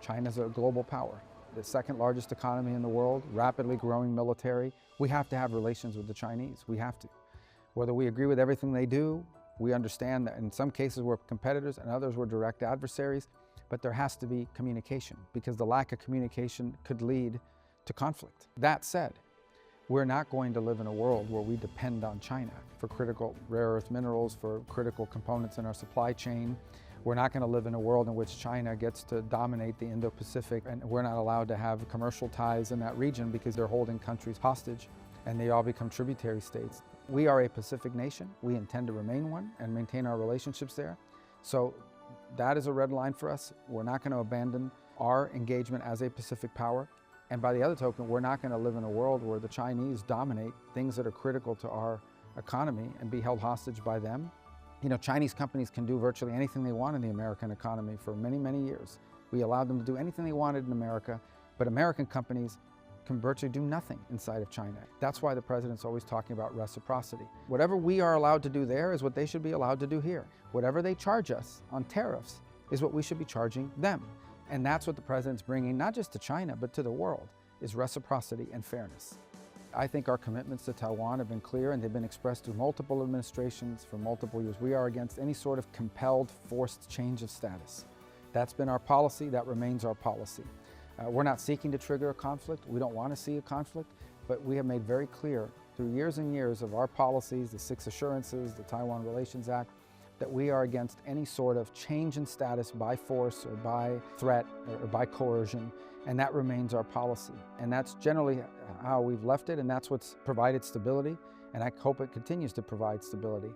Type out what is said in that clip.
China's a global power, the second largest economy in the world, rapidly growing military. We have to have relations with the Chinese. We have to. Whether we agree with everything they do, we understand that in some cases we're competitors and others we're direct adversaries, but there has to be communication because the lack of communication could lead to conflict. That said, we're not going to live in a world where we depend on China for critical rare earth minerals, for critical components in our supply chain. We're not going to live in a world in which China gets to dominate the Indo-Pacific, and we're not allowed to have commercial ties in that region because they're holding countries hostage and they all become tributary states. We are a Pacific nation. We intend to remain one and maintain our relationships there. So that is a red line for us. We're not going to abandon our engagement as a Pacific power. And by the other token, we're not going to live in a world where the Chinese dominate things that are critical to our economy and be held hostage by them. You know, Chinese companies can do virtually anything they want in the American economy for many, many years. We allowed them to do anything they wanted in America, but American companies can virtually do nothing inside of China. That's why the president's always talking about reciprocity. Whatever we are allowed to do there is what they should be allowed to do here. Whatever they charge us on tariffs is what we should be charging them. And that's what the president's bringing, not just to China, but to the world, is reciprocity and fairness. I think our commitments to Taiwan have been clear and they've been expressed through multiple administrations for multiple years. We are against any sort of compelled, forced change of status. That's been our policy, that remains our policy. We're not seeking to trigger a conflict. We don't want to see a conflict, but we have made very clear through years and years of our policies, the 6 assurances, the Taiwan Relations Act, that we are against any sort of change in status by force or by threat or by coercion, and that remains our policy. And that's generally how we've left it, and that's what's provided stability, and I hope it continues to provide stability.